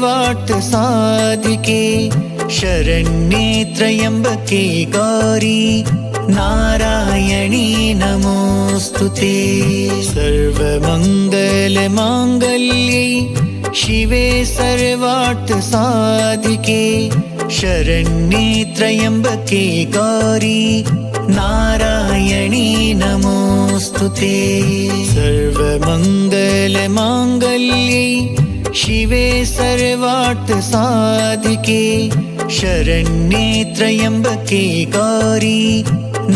सर्वार्थ साधिके शरण्ये त्र्यम्बके गौरी नारायणी नमोस्तुते। सर्वमङ्गलमाङ्गल्ये शिवे सर्वार्थ साधिके शरण्ये त्र्यम्बके गौरी नारायणी नमोस्तुते। सर्वमङ्गलमाङ्गल्ये शिवे सर्वार्थ साधिके शरण्ये त्र्यम्बके गौरी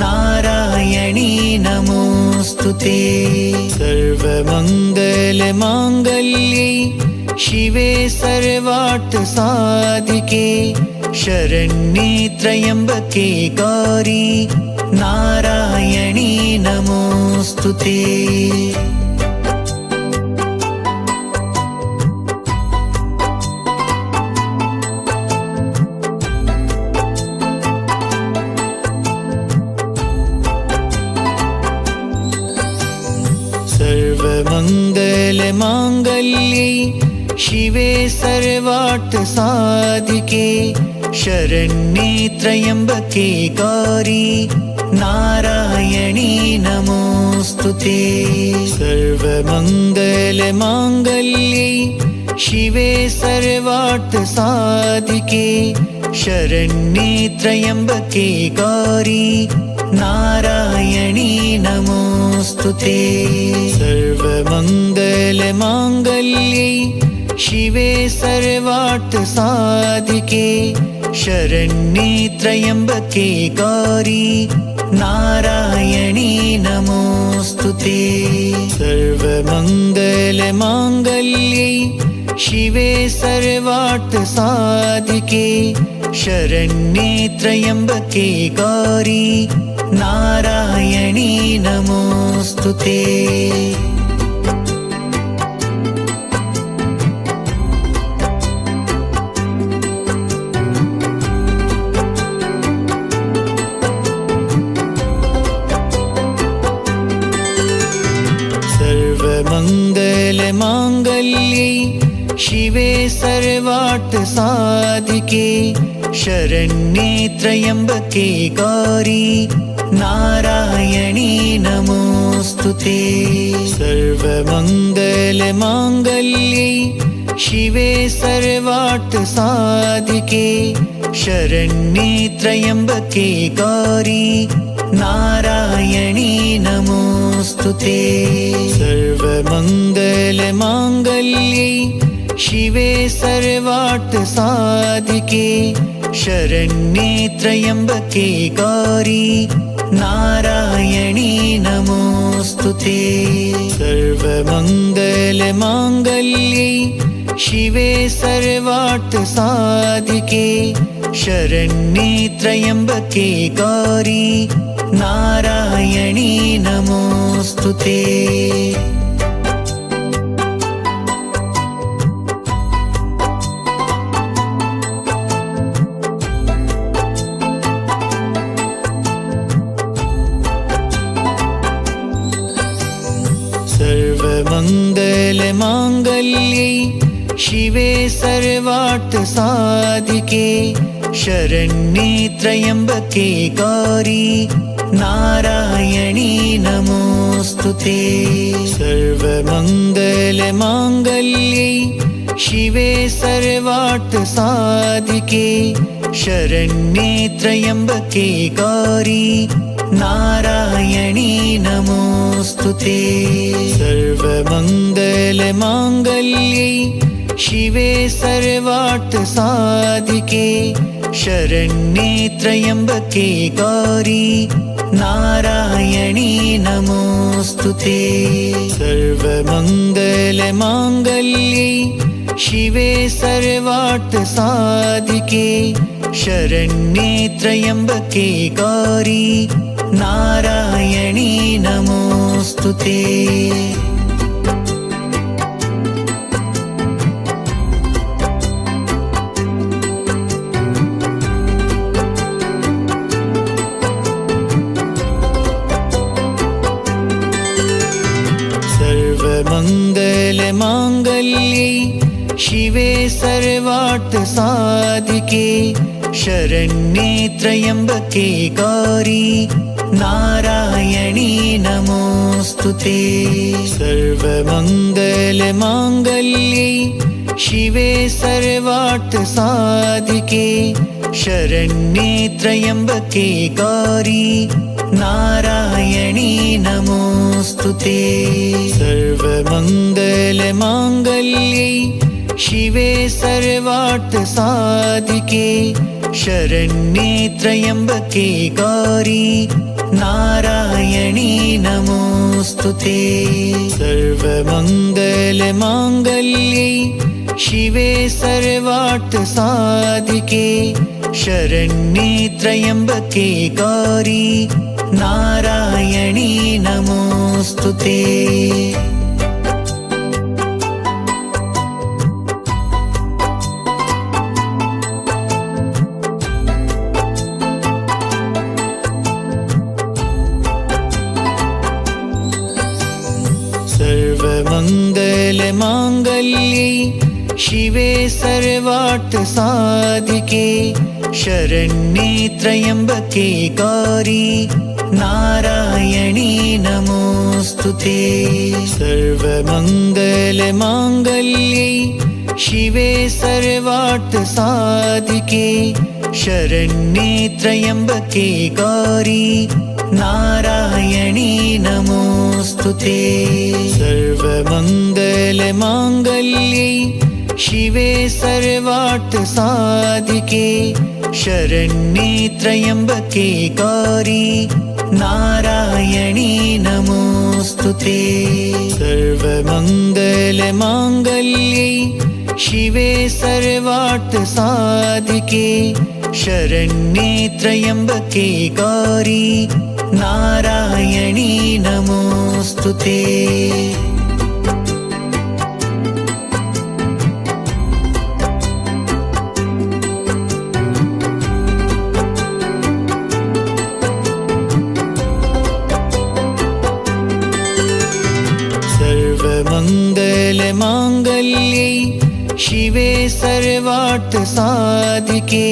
नारायणी नमोस्तुते। सर्वमङ्गलमाङ्गल्ये शिवे सर्वार्थ साधिके शरण्ये त्र्यम्बके गौरी नारायणी नमोस्तुते। सर्वमङ्गलमाङ्गल्ये शिवे सर्वार्थ साधिके शरण्ये त्र्यम्बके गौरी नारायणी नमोस्तुते। सर्वमङ्गलमाङ्गल्ये शिवे सर्वार्थ साधिके शरण्ये त्र्यम्बके गौरी नारायणी नमोस्तुते। सर्वमङ्गलमाङ्गल्ये शिवे सर्वार्थ साधिके शरण्ये त्र्यम्बके गौरी नारायणी नमोस्तुते। सर्वमङ्गलमाङ्गल्ये शिवे सर्वार्थ साधिके शरण्ये त्र्यम्बके गौरी नारायणी नमोस्तुते। सर्वमङ्गलमाङ्गल्ये शिवे सर्वार्थ साधिके शरण्ये त्र्यम्बके गौरी नारायणी नमोस्तुते। सर्वमङ्गलमाङ्गल्ये शिवे सर्वार्थ साधिके शरण्ये त्र्यम्बके गौरी नारायणी नमोस्तुते। सर्वमङ्गलमाङ्गल्ये शिवे सर्वार्थ साधिके शरण्ये त्र्यम्बके गौरी नारायणी नमोस्तुते। सर्वमङ्गलमाङ्गल्ये शिवे सर्वार्थ साधिके शरण्ये त्र्यम्बके गौरी नारायणी नमोस्तुते। सर्वमङ्गलमाङ्गल्ये शिवे सर्वार्थ साधिके शरण्ये त्र्यम्बके गौरी नारायणी नमोस्तुते। सर्वमङ्गलमाङ्गल्ये शिवे सर्वार्थ साधिके शरण्ये त्र्यम्बके गौरी नारायणी नमोस्तुते। सर्वमङ्गलमाङ्गल्ये शिवे सर्वार्थ साधिके शरण्ये त्र्यम्बके गौरी नारायणी नमोस्तुते। सर्वमङ्गलमाङ्गल्ये शिवे सर्वार्थ साधिके शरण्ये त्र्यम्बके गौरी नारायणी नमोस्तुते। सर्वमङ्गलमाङ्गल्ये शिवे सर्व साधिके शरण्ये त्र्यम्बके गौरी नारायणी नमोऽस्तु ते। सर्वमङ्गलमाङ्गल्ये शिवे सर्वार्थसाधिके शरण्ये त्र्यम्बके गौरी नारायणी नमोऽस्तु ते। सर्वमङ्गलमाङ्गल्ये शिवे सर्वार्थसाधिके शरण्ये त्र्यम्बके गौरी नारायणी नमोऽस्तु ते। सर्वमङ्गलमाङ्गल्ये शिवे सर्वार्थसाधिके शरण्ये त्र्यम्बके गौरी नारायणी नमोऽस्तु ते। सर्वमङ्गलमाङ्गल्ये शिवे सर्वार्थसाधिके शरण्ये त्र्यम्बके गौरी नारायणी नमोऽस्तु ते। सर्वमङ्गलमाङ्गल्ये शिवे सर्वार्थसाधिके शरण्ये त्र्यम्बके गौरी नारायणी नमोऽस्तु ते। सर्वमङ्गलमाङ्गल्ये शिवे सर्वार्थसाधिके शरण्ये त्र्यम्बके गौरी नारायणी नमोऽस्तु ते। सर्वमङ्गलमाङ्गल्ये शिवे सर्वार्थसाधिके शरण्ये त्र्यम्बके गौरी नारायणी नमोऽस्तु ते। सर्वमङ्गलमाङ्गल्ये शिवे सर्वार्थसाधिके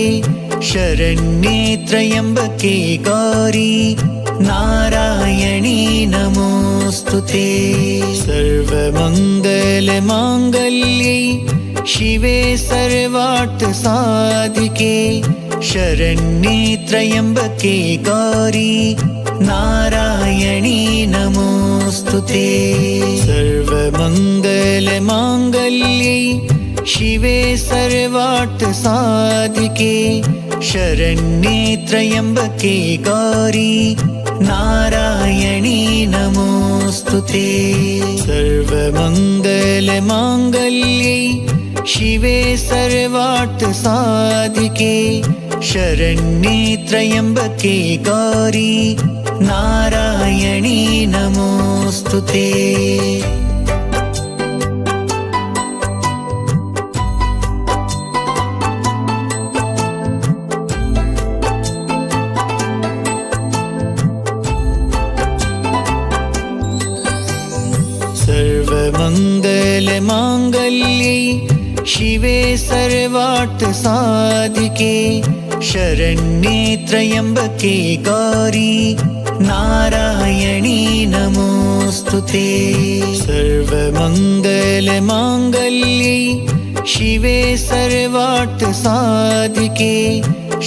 शरण्ये त्र्यम्बके गौरी नारायणी नमोऽस्तु ते। सर्वमङ्गलमाङ्गल्ये शिवे सर्वार्थसाधिके शरण्ये त्र्यम्बके गौरी नारायणी नमोऽस्तु ते। सर्वमङ्गलमाङ्गल्ये शिवे सर्वार्थसाधिके शरण्ये त्र्यम्बके गौरी नारायणी नमोऽस्तु ते। सर्वमङ्गलमाङ्गल्ये शिवे सर्वार्थसाधिके शरण्ये त्र्यम्बके गौरी नारायणी नमोऽस्तु ते। सर्वमङ्गलमाङ्गल्ये शिवे सर्वार्थसाधिके शरण्ये त्र्यम्बके गौरी नारायणी नमोऽस्तु ते। सर्वमङ्गलमाङ्गल्ये शिवे सर्वार्थसाधिके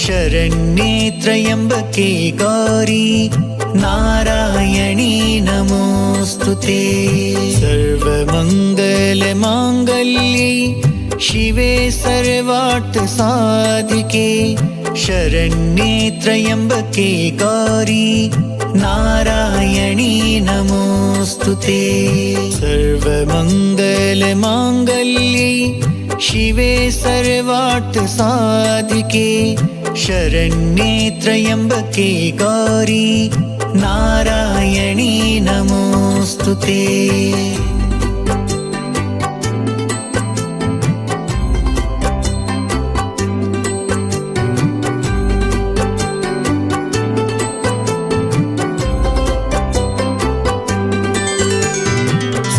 शरण्ये त्र्यम्बके गौरी नारायणी नमोऽस्तु ते। सर्वमङ्गलमाङ्गल्ये शिवे सर्वार्थसाधिके शरण्ये त्र्यम्बके गौरी नारायणी नमोऽस्तु ते। सर्वमङ्गलमाङ्गल्ये शिवे सर्वार्थसाधिके शरण्ये त्र्यम्बके गौरी नारायणी नमोऽस्तु ते।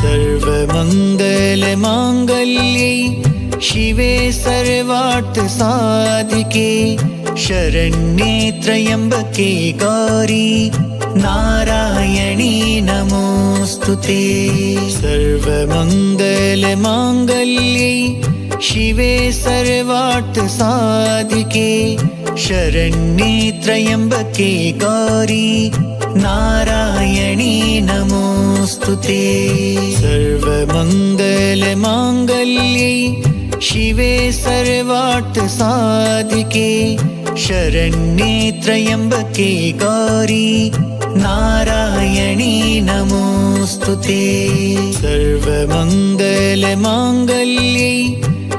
सर्वमङ्गलमाङ्गल्ये शिवे सर्वार्थसाधिके सर्वार्थ साधिके शरण्ये त्र्यम्बके गौरी नारायणी नमोऽस्तुते। सर्वमङ्गलमाङ्गल्ये शिवे सर्वार्थ साधिके शरण्ये त्र्यम्बके गौरी नारायणी नमोऽस्तुते। सर्वमङ्गलमाङ्गल्ये शिवे सर्वार्थ साधिके शरण्ये त्र्यम्बके गौरी नारायणी नमोऽस्तुते। सर्वमङ्गलमाङ्गल्ये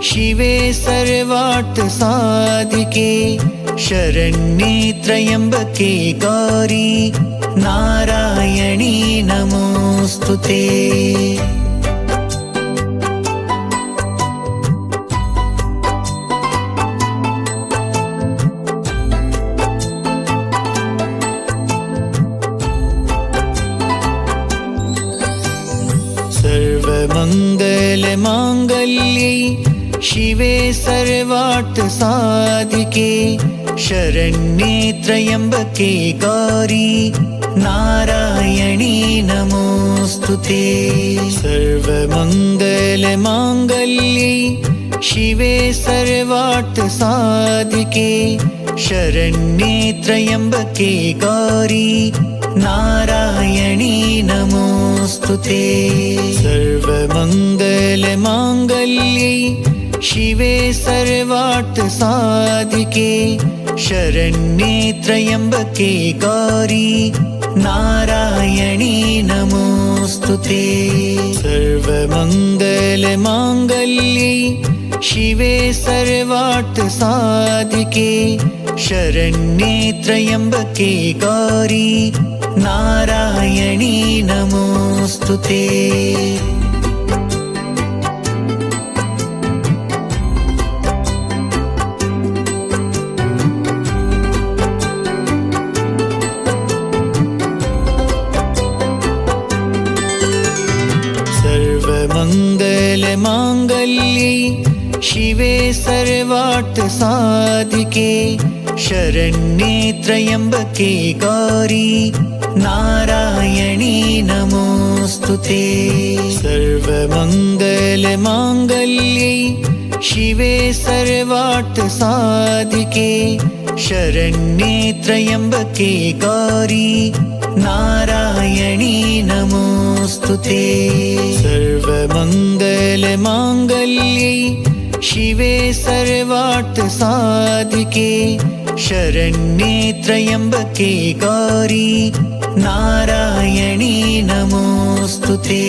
शिवे सर्वार्थ साधिके शरण्ये त्र्यम्बके गौरी नारायणी नमोऽस्तुते। सर्वमङ्गलमाङ्गल्ये शिवे सर्वार्थ साधिके शरण्ये त्र्यम्बके गौरी नारायणी नमोऽस्तुते। सर्वमङ्गलमाङ्गल्ये शिवे सर्वार्थ साधिके शरण्ये त्र्यम्बके गौरी नारायणी नमोऽस्तुते। सर्वमङ्गलमाङ्गल्ये शिवे सर्वार्थ साधिके शरण्ये त्र्यम्बके गौरी नारायणी नमोऽस्तुते। सर्वमङ्गलमाङ्गल्ये शिवे सर्वार्थ साधिके शरण्ये त्र्यम्बके गौरी नारायणी नमोऽस्तुते। सर्वमङ्गलमाङ्गल्ये शिवे सर्वार्थ साधिके शरण्ये त्र्यम्बके गौरी नारायणी नमोऽस्तुते। सर्वमङ्गलमाङ्गल्ये शिवे सर्वार्थ साधिके शरण्ये त्र्यम्बके गौरी नारायणी नमोऽस्तुते। सर्वमङ्गलमाङ्गल्ये शिवे सर्वार्थ साधिके शरण्ये त्र्यम्बके गौरी नारायणी नमोऽस्तुते।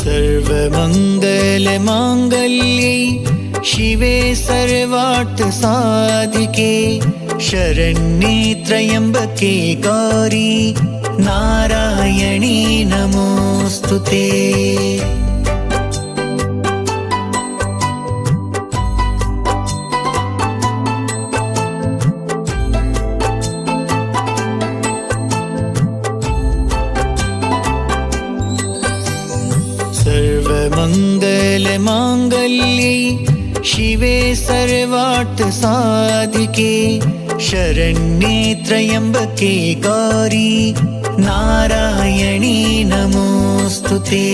सर्वमङ्गलमाङ्गल्ये शिवे सर्वार्थ साधिके शरण्ये त्र्यम्बके गौरी नारायणी नमोऽस्तुते। सर्वमङ्गलमाङ्गल्ये शिवे सर्वार्थ साधिके शरण्ये त्र्यम्बके गौरी नारायणी नमोऽस्तुते।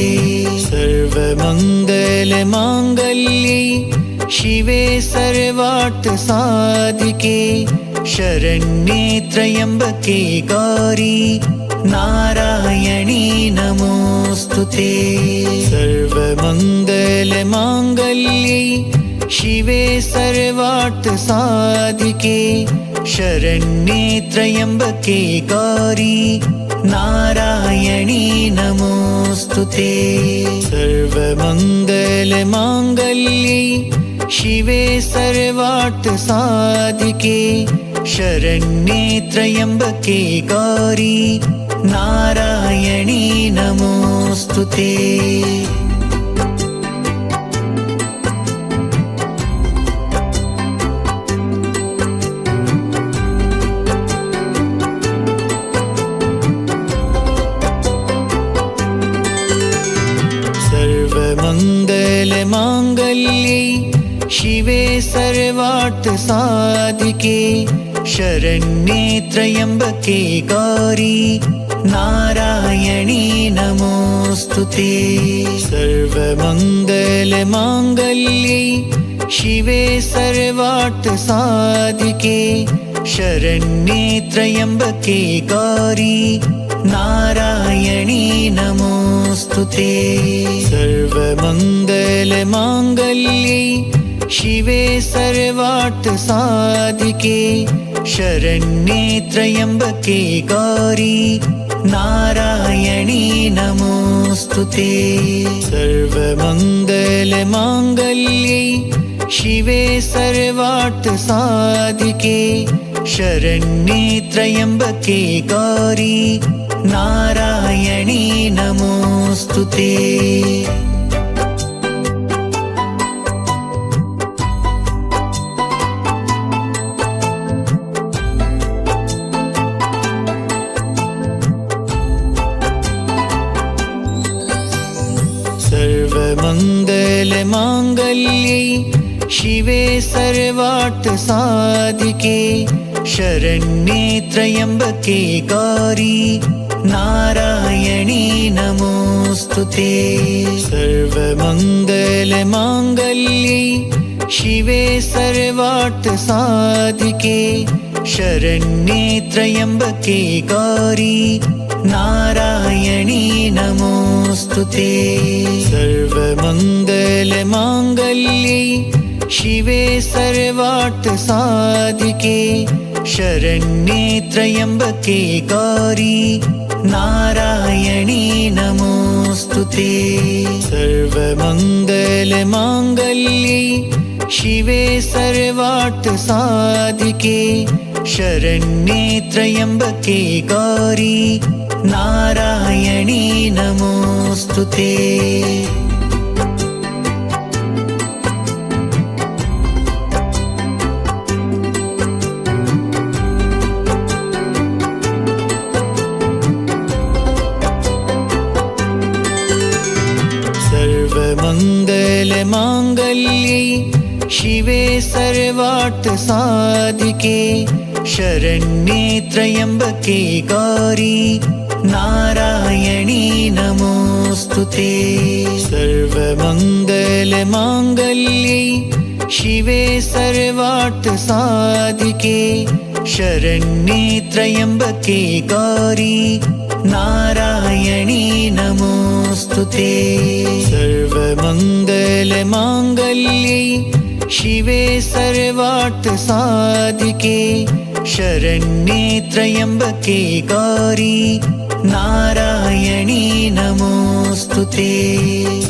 सर्वमङ्गलमाङ्गल्ये शिवे सर्वार्थ साधिके शरण्ये त्र्यम्बके गौरी नारायणी नमोऽस्तुते। सर्वमङ्गलमाङ्गल्ये शिवे सर्वार्थ साधिके शरण्ये त्र्यम्बके गौरी नारायणी नमोऽस्तुते। सर्वमङ्गलमाङ्गल्ये शिवे सर्वार्थ साधिके शरण्ये त्र्यम्बके गौरी नारायणी नमोऽस्तुते। सर्वमङ्गलमाङ्गल्ये शिवे सर्वार्थ सर्वार्थ साधिके शरण्ये त्र्यम्बके गौरी नारायणी नमोस्तुते। सर्वमङ्गलमाङ्गल्ये शिवे सर्वार्थ साधिके शरण्ये त्र्यम्बके गौरी नारायणी नमोस्तुते। सर्वमङ्गलमाङ्गल्ये शिवे सर्वार्थ साधिके शरण्ये त्र्यम्बके गौरी नारायणी नमोस्तुते। सर्वमङ्गलमाङ्गल्ये शिवे सर्वार्थ साधिके शरण्ये त्र्यम्बके गौरी नारायणी नमोस्तुते। सर्वमङ्गलमाङ्गल्ये शिवे सर्वार्थ साधिके शरण्ये त्र्यम्बके गौरी नारायणी नमोस्तुते। सर्वमङ्गलमाङ्गल्ये शिवे सर्वार्थ साधिके शरण्ये त्र्यम्बके गौरी नारायणी नमोस्तुते। सर्वमङ्गलमाङ्गल्ये शिवे सर्वार्थ साधिके शरण्ये त्र्यम्बके गौरी नारायणी नमोस्तुते। सर्वमङ्गलमाङ्गल्ये शिवे सर्वार्थ साधिके शरण्ये त्र्यम्बके गौरी नारायणी नमोस्तुते। सर्वमङ्गलमाङ्गल्ये शिवे सर्वार्थ साधिके शरण्ये त्र्यम्बके गौरी नारायणी नमोस्तुते। सर्वमङ्गलमाङ्गल्ये शिवे सर्वार्थ साधिके शरण्ये त्र्यम्बके गौरी नारायणी नमोस्तुते। सर्वमङ्गलमाङ्गल्ये शिवे सर्वार्थ साधिके शरण्ये त्र्यम्बके गौरी नारायणी नमोस्तुते।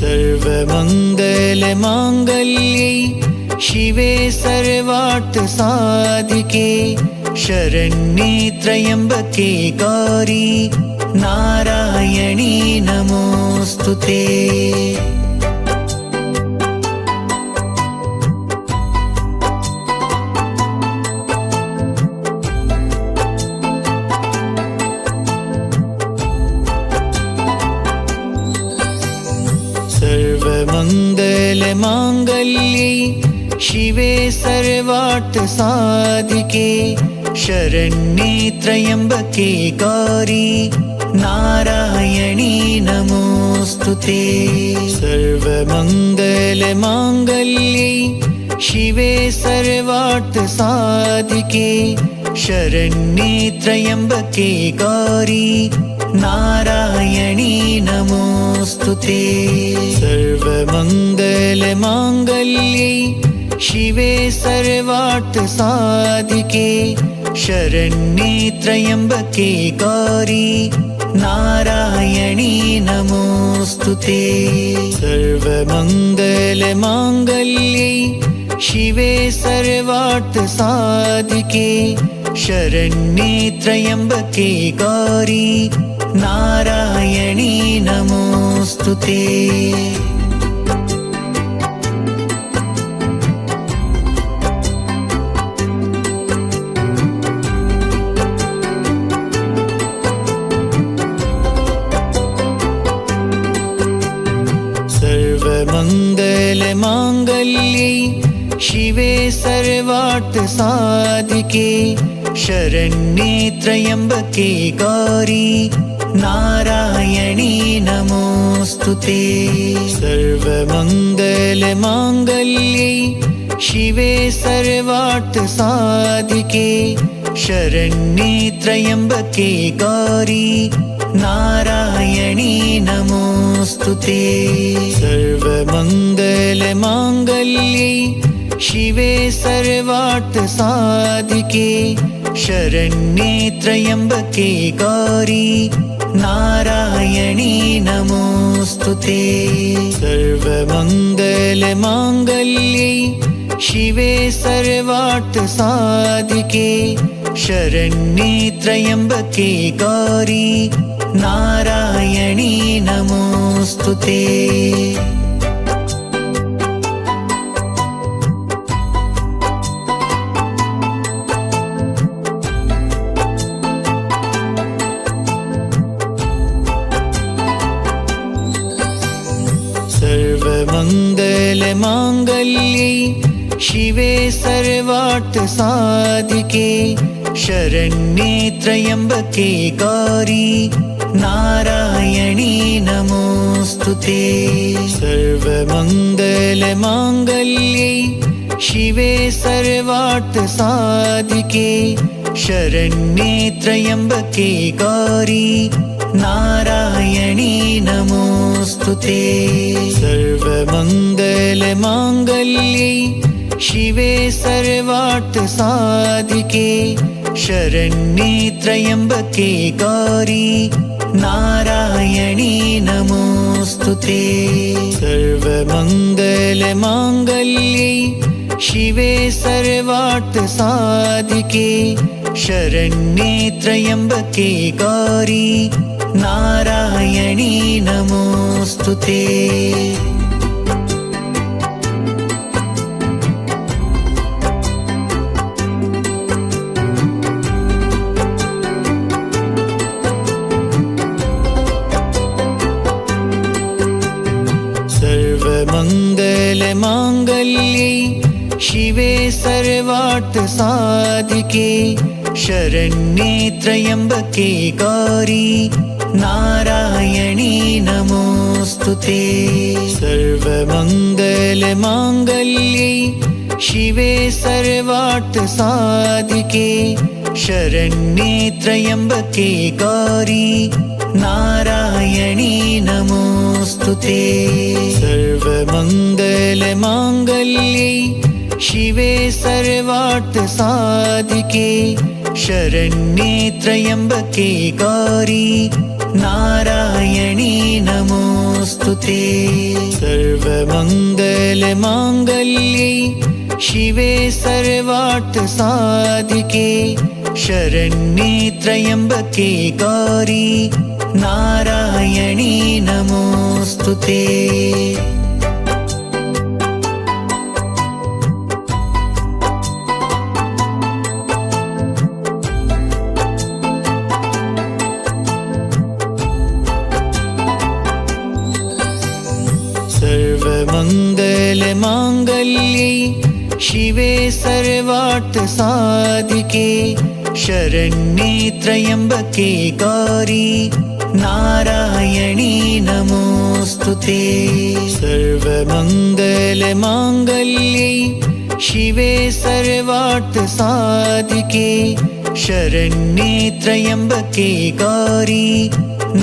सर्वमङ्गलमाङ्गल्ये शिवे सर्वार्थ साधिके शरण्ये त्र्यम्बके गौरी नारायणी नमोस्तुते। सर्वमङ्गलमाङ्गल्ये शिवे सर्वार्थ साधिके शरण्ये त्र्यम्बके गौरी नारायणी नमोस्तुते। सर्वमङ्गलमाङ्गल्ये शिवे सर्वार्थ साधिके शरण्ये त्र्यम्बके गौरी नारायणी नमोस्तुते। सर्वमङ्गलमाङ्गल्ये शिवे सर्वार्थ साधिके शरण्ये त्र्यम्बके गौरी नारायणी नमोस्तुते। सर्वमङ्गलमाङ्गल्ये शिवे सर्वार्थ साधिके शरण्ये त्र्यम्बके गौरी नारायणी नमोस्तुते। सर्वमङ्गलमाङ्गल्ये शिवे सर्वार्थ सर्वार्थ साधिके शरण्ये त्र्यम्बके गौरी नारायणी नमोऽस्तुते। सर्वमङ्गलमाङ्गल्ये शिवे सर्वार्थ साधिके शरण्ये त्र्यम्बके गौरी नारायणी नमोऽस्तुते। सर्वमङ्गलमाङ्गल्ये शिवे सर्वार्थ साधिके शरण्ये त्र्यम्बके गौरी नारायणी नमोऽस्तुते। सर्वमङ्गलमाङ्गल्ये शिवे सर्वार्थ साधिके शरण्ये त्र्यम्बके गौरी नारायणी नमोऽस्तुते। सर्वमङ्गलमाङ्गल्ये शिवे सर्वार्थ साधिके शरण्ये त्र्यम्बके गौरी नारायणी नमोऽस्तुते। सर्वमङ्गलमाङ्गल्ये शिवे सर्वार्थ साधिके शरण्ये त्र्यम्बके गौरी नारायणी नमोऽस्तुते। सर्वमङ्गलमाङ्गल्ये शिवे सर्वार्थ साधिके शरण्ये त्र्यम्बके गौरी नारायणी नमोऽस्तुते। सर्वमङ्गलमाङ्गल्ये शिवे सर्वार्थ साधिके शरण्ये त्र्यम्बके गौरी नारायणी नमोऽस्तुते। सर्वमङ्गलमाङ्गल्ये शिवे सर्वार्थ साधिके शरण्ये त्र्यम्बके गौरी नारायणी नमोऽस्तुते। सर्वमङ्गलमाङ्गल्ये शिवे सर्वार्थ साधिके शरण्ये त्र्यम्बके गौरी नारायणी नमोऽस्तुते। सर्वमङ्गलमाङ्गल्ये शिवे सर्वार्थ साधिके शरण्ये त्र्यम्बके गौरी नारायणी नमोऽस्तुते। सर्वमङ्गलमाङ्गल्ये शिवे सर्वार्थ साधिके शरण्ये त्र्यम्बके गौरी नारायणी नमोऽस्तुते। सर्वमङ्गलमाङ्गल्ये शिवे सर्वार्थ साधिके शरण्ये त्र्यम्बके गौरी नारायणी नमोऽस्तुते। सर्वमङ्गलमाङ्गल्ये शिवे सर्वार्थ साधिके शरण्ये त्र्यम्बके गौरी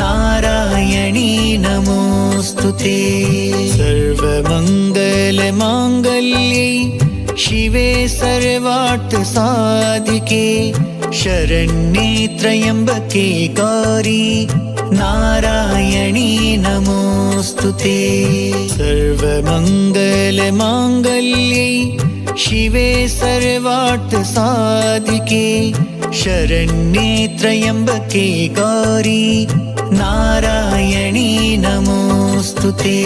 नारायणी नमोऽस्तुते। सर्वमङ्गलमाङ्गल्ये शिवे सर्वार्थ साधिके शरण्ये त्र्यम्बके गौरी नारायणी नमोऽस्तुते। सर्वमङ्गलमाङ्गल्ये शिवे सर्वार्थ साधिके शरण्ये त्र्यम्बके गौरी नारायणी नमोऽस्तुते।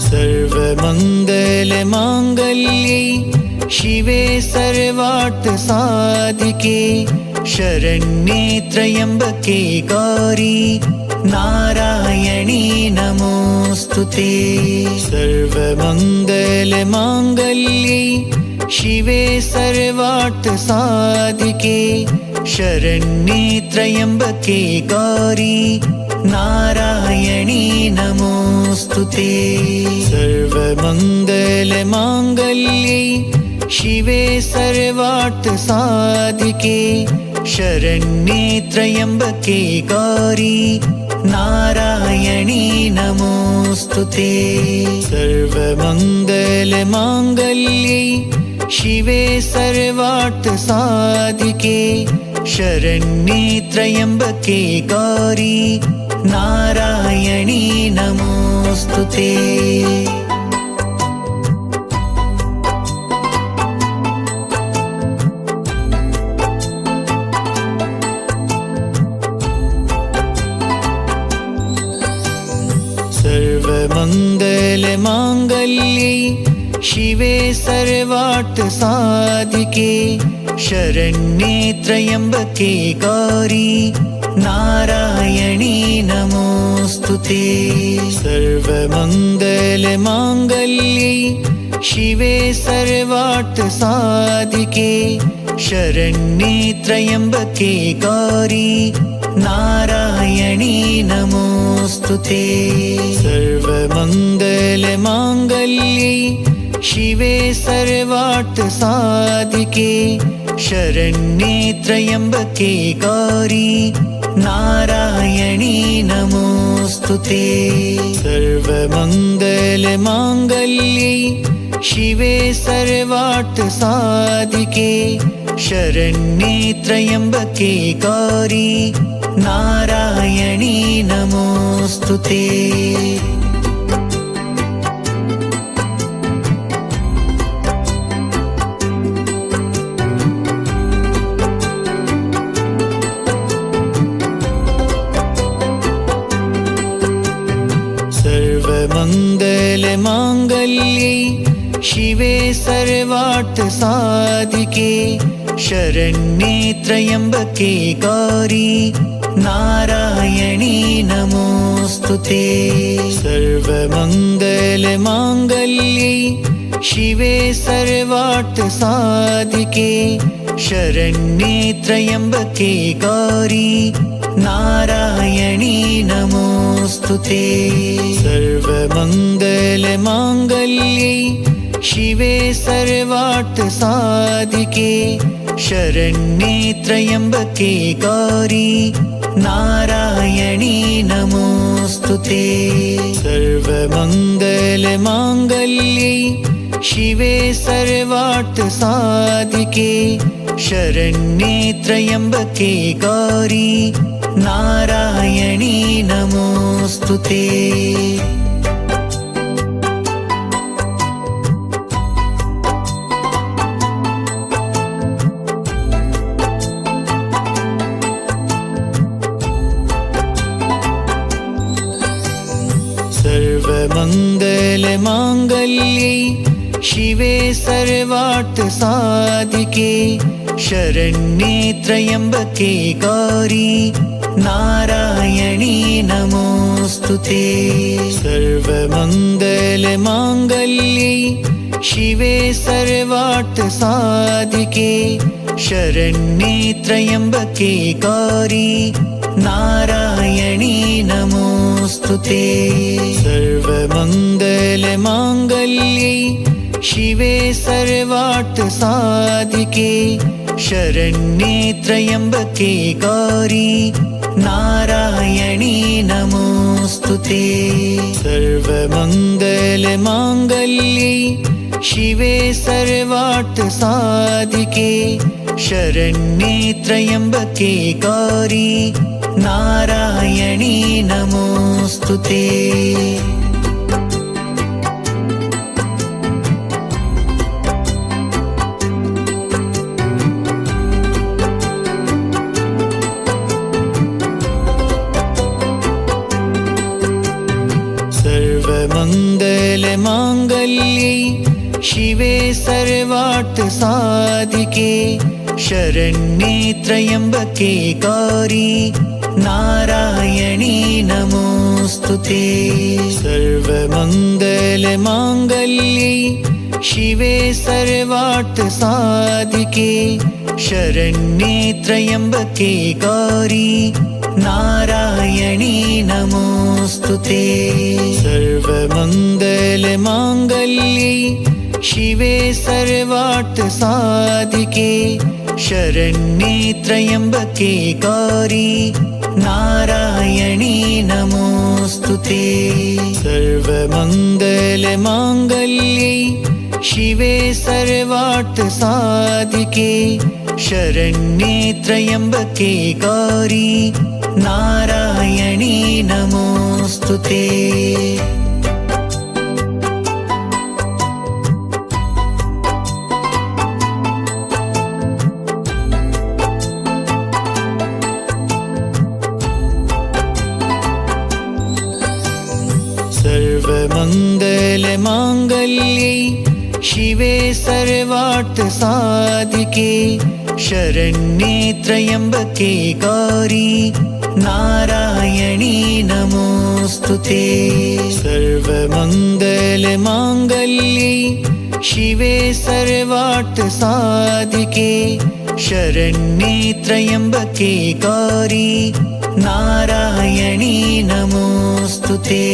सर्वमङ्गलमाङ्गल्ये शिवे सर्वार्थ सर्वार्थसाधिके शरण्ये त्र्यम्बके गौरी नारायणी नमोऽस्तुते। सर्वमङ्गलमाङ्गल्ये शिवे सर्वार्थसाधिके शरण्ये त्र्यम्बके गौरी नारायणी नमोऽस्तुते। सर्वमङ्गलमाङ्गल्ये शिवे सर्वार्थसाधिके शरण्ये त्र्यम्बके गौरी नारायणी नमोऽस्तुते। सर्वमङ्गलमाङ्गल्ये शिवे सर्वार्थसाधिके शरण्ये त्र्यम्बके गौरी नारायणी नमोऽस्तुते। सर्वमङ्गलमाङ्गल्ये शिवे सर्वार्थसाधिके शरण्ये त्र्यम्बके गौरी नारायणी नमोऽस्तुते। सर्वमङ्गलमाङ्गल्ये शिवे सर्वार्थसाधिके शरण्ये त्र्यम्बके गौरी नारायणी नमोऽस्तुते। सर्वमङ्गलमाङ्गल्ये शिवे सर्वार्थसाधिके शरण्ये त्र्यम्बके गौरी नारायणी नमोऽस्तुते। सर्वमङ्गलमाङ्गल्ये शिवे सर्वार्थसाधिके शरण्ये त्र्यम्बके गौरी नारायणी नमोऽस्तुते। सर्वमङ्गलमाङ्गल्ये शिवे सर्वार्थसाधिके शरण्ये त्र्यम्बके गौरी नारायणी नमोऽस्तुते। सर्वमङ्गलमाङ्गल्ये शिवे सर्वार्थसाधिके शरण्ये त्र्यम्बके गौरी नारायणी नमोऽस्तुते। सर्वमङ्गलमाङ्गल्ये शिवे सर्वार्थसाधिके शरण्ये त्र्यम्बके गौरी नारायणी नमोऽस्तुते। सर्वमङ्गलमाङ्गल्ये शिवे सर्वार्थसाधिके शरण्ये त्र्यम्बके गौरी नारायणी नमोऽस्तुते। सर्वमङ्गलमाङ्गल्ये शिवे सर्वार्थसाधिके शरण्ये त्र्यम्बके गौरी नारायणी नमोऽस्तुते। सर्वमङ्गलमाङ्गल्ये शिवे सर्वार्थसाधिके शरण्ये त्र्यम्बके गौरी नारायणी नमोऽस्तुते। सर्वमङ्गलमाङ्गल्ये शिवे सर्वार्थसाधिके शरण्ये त्र्यम्बके गौरी नारायणी नमोऽस्तुते। सर्वमङ्गलमाङ्गल्ये शिवे सर्वार्थसाधिके शरण्ये त्र्यम्बके गौरी नारायणी नमोऽस्तुते। सर्वमङ्गलमाङ्गल्ये शिवे सर्वार्थसाधिके शरण्ये त्र्यम्बके गौरी नारायणी नमोऽस्तुते। सर्वमङ्गलमाङ्गल्ये शिवे सर्वार्थसाधिके शरण्ये त्र्यम्बके गौरी नारायणी नमोऽस्तुते। सर्वमङ्गलमाङ्गल्ये शिवे सर्वार्थसाधिके शरण्ये त्र्यम्बके गौरी नारायणी नमोऽस्तुते। सर्वमङ्गलमाङ्गल्ये शिवे सर्वार्थसाधिके शरण्ये त्र्यम्बके गौरी नारायणी नमोऽस्तुते। सर्वमङ्गलमाङ्गल्ये शिवे सर्वार्थसाधिके शरण्ये त्र्यम्बके गौरी नारायणी नमोऽस्तुते। सर्वमङ्गलमाङ्गल्ये शिवे सर्वार्थसाधिके शरण्ये त्र्यम्बके गौरी नारायणी नमोऽस्तुते।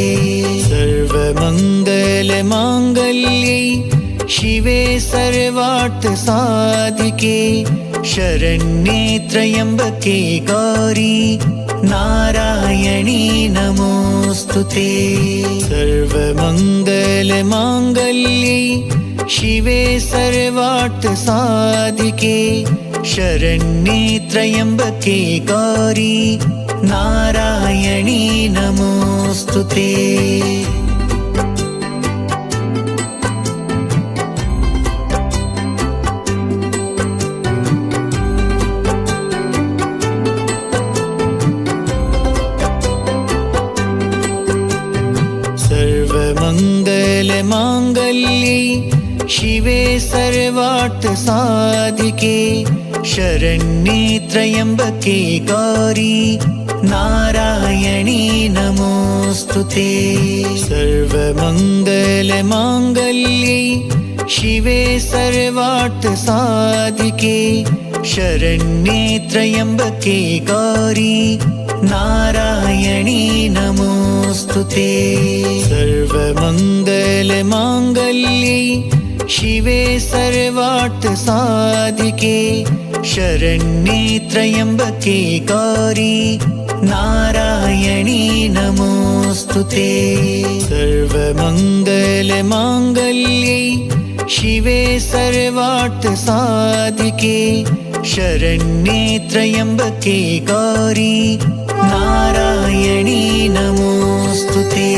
सर्वमङ्गलमाङ्गल्ये शिवे सर्वार्थसाधिके शरण्ये त्र्यम्बके गौरी नारायणी नमोऽस्तुते। सर्वमङ्गलमाङ्गल्ये शिवे सर्वार्थसाधिके शरण्ये त्र्यम्बके गौरी नारायणी नमोऽस्तुते। सर्वमङ्गलमाङ्गल्ये शिवे सर्वार्थसाधिके शरण्ये त्र्यम्बके गौरी नारायणी नमोऽस्तुते। सर्वमङ्गलमाङ्गल्ये शिवे सर्वार्थसाधिके शरण्ये त्र्यम्बके गौरी नारायणी नमोऽस्तुते। सर्वमङ्गलमाङ्गल्ये शिवे सर्वार्थसाधिके शरण्ये त्र्यम्बके गौरी नारायणी नमोऽस्तुते। सर्वमङ्गलमाङ्गल्ये शिवे सर्वार्थसाधिके शरण्ये त्र्यम्बके गौरी नारायणी नमोऽस्तुते।